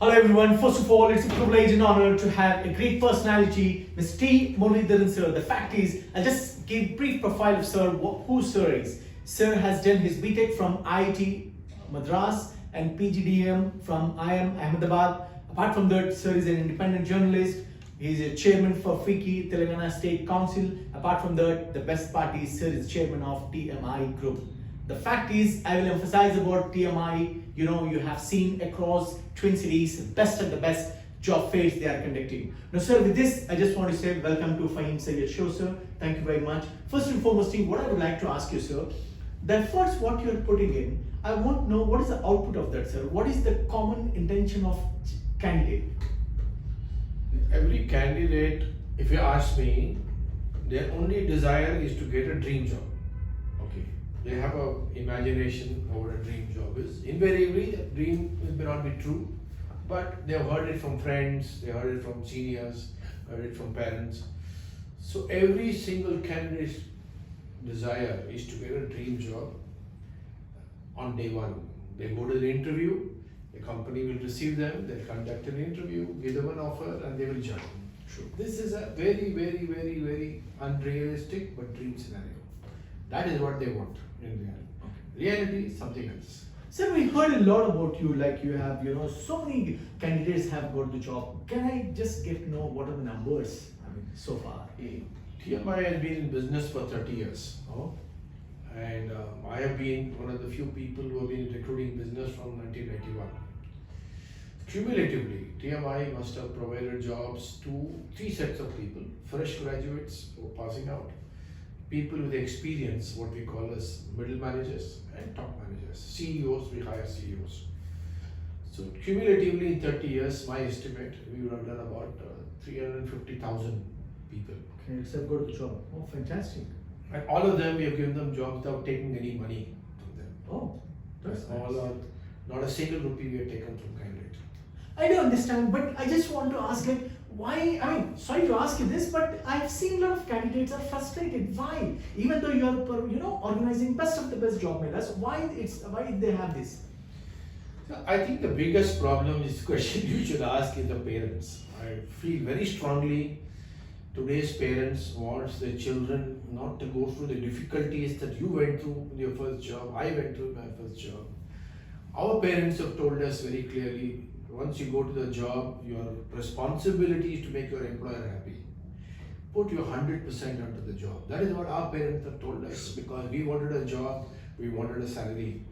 Hello everyone. First of all, it's a privilege and honor to have a great personality, Mr. T. Muralidharan sir. The fact is, I'll just give brief profile of sir, who sir is. Sir has done his BTech from IIT Madras and PGDM from IIM Ahmedabad. Apart from that, sir is an independent journalist. He is a chairman for FICCI, Telangana State Council. Apart from that, the best part is sir is chairman of TMI Group. The fact is, I will emphasize about TMI. You have seen across Twin Cities, best of the best job fairs they are conducting. Now, sir, with this, I just want to say welcome to Fahim Sayyed Show, sir. Thank you very much. First and foremost, what I would like to ask you, sir, the efforts what you are putting in, I want to know what is the output of that, sir. What is the common intention of candidate? Every candidate, if you ask me, their only desire is to get a dream job. Okay. They have a imagination of what a dream job is. Invariably, the dream may not be true, but they have heard it from friends, they heard it from seniors, heard it from parents. So every single candidate's desire is to get a dream job on day one. They go to the interview, the company will receive them, they'll conduct an interview, give them an offer, and they will join. True. This is a very, very, very, very unrealistic but dream scenario. That is what they want in reality. Reality is something else. Sir, we heard a lot about you, like you have, so many candidates have got the job. Can I just get to know what are the numbers, so far? TMI has been in business for 30 years. Oh. And I have been one of the few people who have been in recruiting business from 1991. Cumulatively, TMI must have provided jobs to 3 sets of people: fresh graduates who are passing out, people with experience, what we call as middle managers, and top managers. CEOs, we hire CEOs. So cumulatively in 30 years, my estimate, we would have done about 350,000 people. Okay, so I've got the job. Oh, fantastic. And all of them, we have given them jobs without taking any money from them. Oh, that's All nice. are, not a single rupee we have taken from candidate. I do understand, but I just want to ask, like, why? Sorry to ask you this, but I've seen a lot of candidates are frustrated. Why? Even though you are, organizing best of the best job mailers, why they have this? So I think the biggest problem is question you should ask is the parents. I feel very strongly today's parents wants their children not to go through the difficulties that you went through with your first job, I went through my first job. Our parents have told us very clearly, once you go to the job, your responsibility is to make your employer happy. Put your 100% onto the job. That is what our parents have told us, because we wanted a job, we wanted a salary.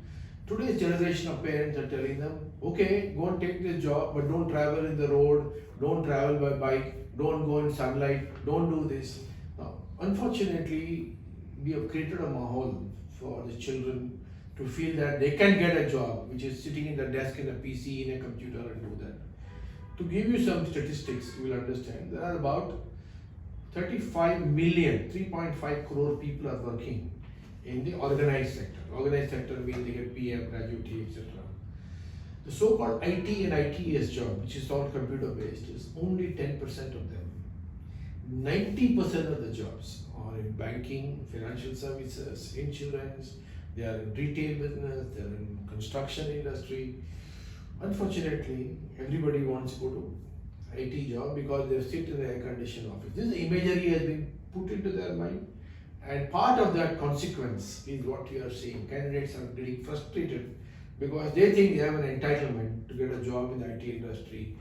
Today's generation of parents are telling them, okay, go and take this job, but don't travel in the road, don't travel by bike, don't go in sunlight, don't do this. Now, unfortunately, we have created a mahal for the children to feel that they can get a job, which is sitting in the desk in a PC, in a computer, and do that. To give you some statistics, you will understand, there are about 35 million, 3.5 crore people are working in the organized sector. Organized sector means they get PM, gratuity, etc. The so-called IT and ITES job, which is all computer-based, is only 10% of them. 90% of the jobs are in banking, financial services, insurance, they are in retail business, they are in construction industry. Unfortunately, everybody wants to go to IT job because they sit in the air-conditioned office. This imagery has been put into their mind, and part of that consequence is what you are seeing. Candidates are getting frustrated because they think they have an entitlement to get a job in the IT industry.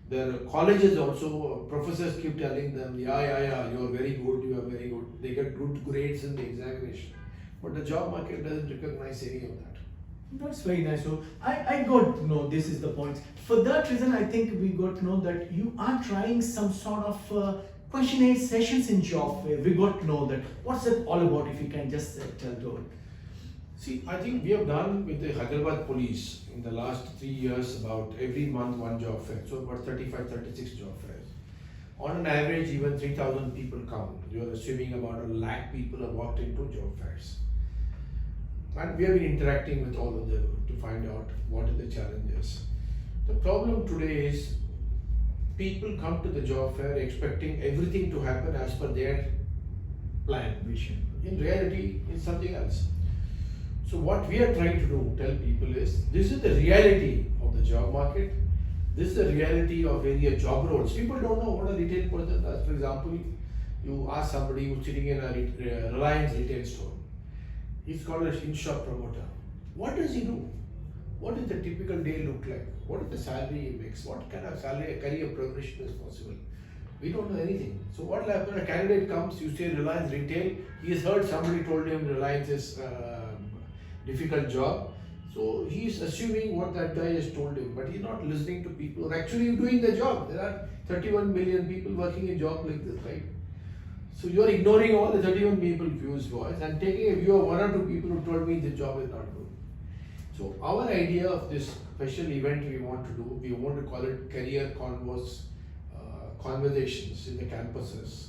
Their colleges also, professors keep telling them, yeah, you are very good, you are very good. They get good grades in the examination. But the job market doesn't recognize any of that. That's very nice. So I got to know this is the point. For that reason, I think we got to know that you are trying some sort of questionnaire sessions in job fair. We got to know that. What's it all about? If you can just tell to it. See, I think we have done with the Hyderabad police in the last 3 years about every month one job fair. So about 35, 36 job fairs. On an average, even 3,000 people come. You are assuming about 1 lakh people have walked into job fairs. And we have been interacting with all of them to find out what are the challenges. The problem today is people come to the job fair expecting everything to happen as per their plan. Vision. In reality, it's something else. So what we are trying to do, tell people is, this is the reality of the job market. This is the reality of various job roles. People don't know what a retail person does. For example, you ask somebody who's sitting in a Reliance retail store. He's called an in-shop promoter. What does he do? What does the typical day look like? What is the salary he makes? What kind of salary, career progression is possible? We don't know anything. So what will happen? A candidate comes, you say Reliance retail. He has heard somebody told him Reliance is difficult job. So he is assuming what that guy has told him, but he's not listening to people who are actually doing the job. There are 31 million people working a job like this, right? So you are ignoring all the 31 people views voice and taking a view of one or two people who told me the job is not good. So our idea of this special event we want to do, we want to call it Career Conversations in the campuses.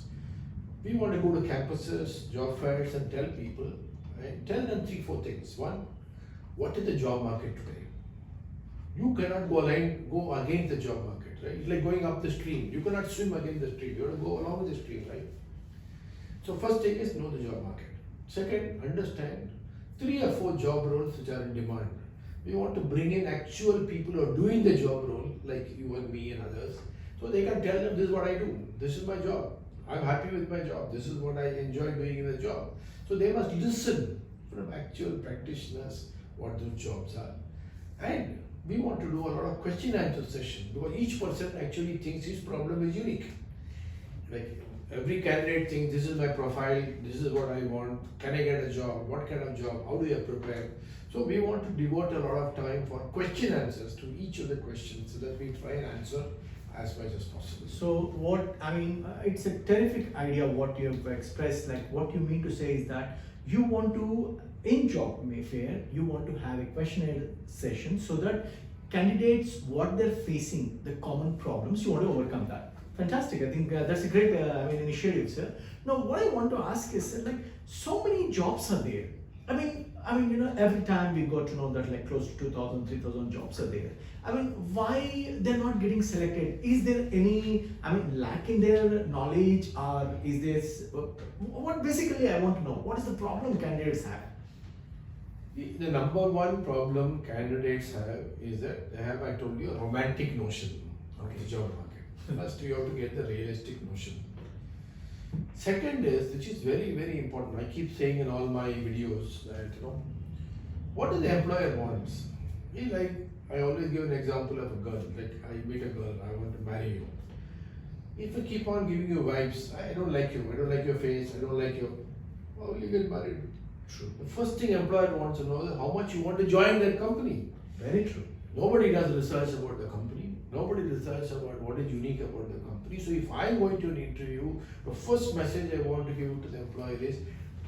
We want to go to campuses, job fairs and tell people, right? Tell them 3-4 things. One, what is the job market today? You cannot go against the job market, right? It's like going up the stream. You cannot swim against the stream. You have to go along with the stream, right? So first thing is know the job market. Second, understand 3 or 4 job roles which are in demand. We want to bring in actual people who are doing the job role, like you and me and others, so they can tell them this is what I do, this is my job, I'm happy with my job, this is what I enjoy doing in the job. So they must listen from actual practitioners what those jobs are. And we want to do a lot of question answer session because each person actually thinks his problem is unique. Like every candidate thinks this is my profile, this is what I want, can I get a job, what kind of job, how do I prepare? So we want to devote a lot of time for question answers to each of the questions so that we try and answer as much as possible. So what, I mean, it's a terrific idea what you have expressed. Like what you mean to say is that you want to, in job fair, you want to have a questionnaire session so that candidates, what they're facing, the common problems, you want to overcome that. Fantastic. I think that's a great initiative, sir. Now, what I want to ask is, like, so many jobs are there. I mean, every time we got to know that like close to 2,000, 3,000 jobs are there. I mean, why they're not getting selected? Is there any, lack in their knowledge, or is this, what basically I want to know, what is the problem candidates have? The number one problem candidates have is that they have, I told you, a romantic notion of the job market. First, you have to get the realistic notion. Second is, which is very, very important, I keep saying in all my videos that, what does the employer wants? I always give an example of a girl, like I meet a girl, I want to marry you. If I keep on giving you vibes, I don't like you, I don't like your face, I don't like your, how will you get married? True. The first thing employer wants to know is how much you want to join that company. Very true. Nobody does research about the company. Nobody researches about what is unique about the company. So if I'm going to an interview, the first message I want to give to the employer is,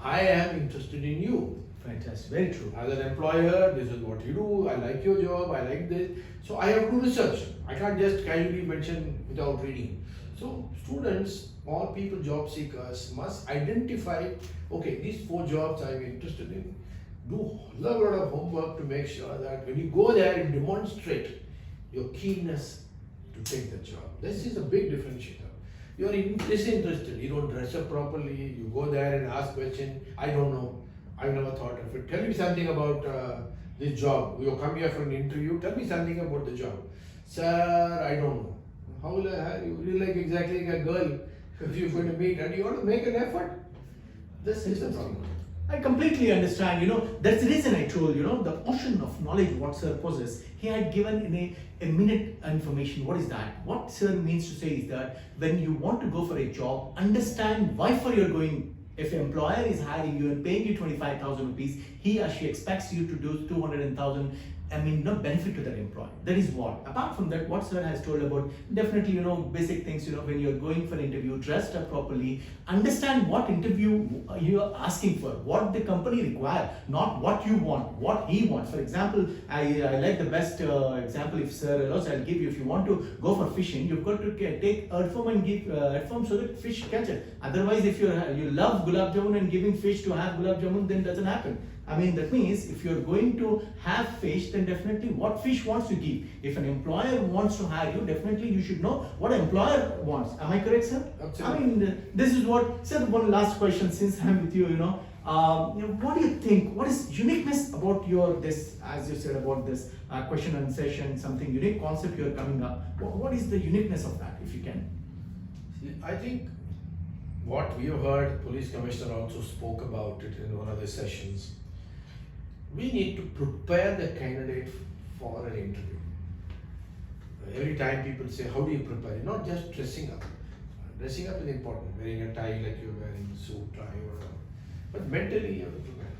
I am interested in you. Fantastic, very true. As an employer, this is what you do, I like your job, I like this. So I have to research. I can't just casually mention without reading. So students or people, job seekers must identify, okay, these 4 jobs I'm interested in. Do a lot of homework to make sure that when you go there, you demonstrate your keenness to take the job. This is a big differentiator. You are disinterested, you don't dress up properly, you go there and ask questions, I don't know, I've never thought of it. Tell me something about this job. You come here for an interview, tell me something about the job. Sir, I don't know. How will I hire you? You're like exactly like a girl if you're going to meet and you want to make an effort. This is the problem. I completely understand, that's the reason I told, the ocean of knowledge what sir possesses. He had given in a minute information. What is that? What sir means to say is that when you want to go for a job, understand why for you're going. If an employer is hiring you and paying you 25,000 rupees, he or she expects you to do 200,000. No benefit to that employee. That is what. Apart from that, what sir has told about definitely, basic things, when you're going for an interview, dressed up properly, understand what interview you are asking for, what the company requires, not what you want, what he wants. For example, I like the best example, if sir allows, I'll give you. If you want to go for fishing, you've got to take earthworm and give earthworm so that fish catch it. Otherwise, if you love gulab jamun and giving fish to have gulab jamun, then it doesn't happen. That means if you're going to have fish, then definitely what fish wants to give. If an employer wants to hire you, definitely you should know what an employer wants. Am I correct, sir? Absolutely. This is what, sir, one last question since I'm with you, What do you think? What is uniqueness about your this, as you said about this question and session, something unique concept you're coming up? What is the uniqueness of that, if you can? I think what we have heard, police commissioner also spoke about it in one of the sessions. We need to prepare the candidate for an interview. Every time people say, how do you prepare? Not just dressing up. Dressing up is important, wearing a tie like you're wearing suit, tie, whatever. But mentally you have to prepare.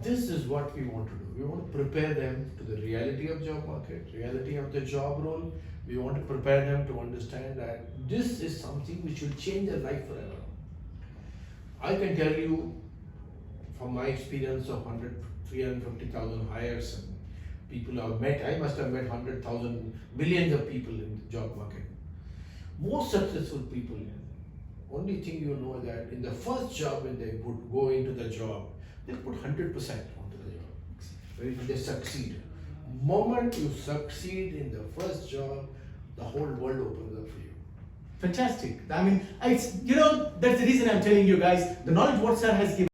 This is what we want to do. We want to prepare them to the reality of job market, reality of the job role. We want to prepare them to understand that this is something which will change their life forever. I can tell you from my experience of 350,000 hires and people I've met, I must have met 100,000, millions of people in the job market. Most successful people, only thing you know is that in the first job when they would go into the job, they put 100% onto the job. When they succeed. Moment you succeed in the first job, the whole world opens up for you. Fantastic. I mean, it's, that's the reason I'm telling you guys, the knowledge what sir has given.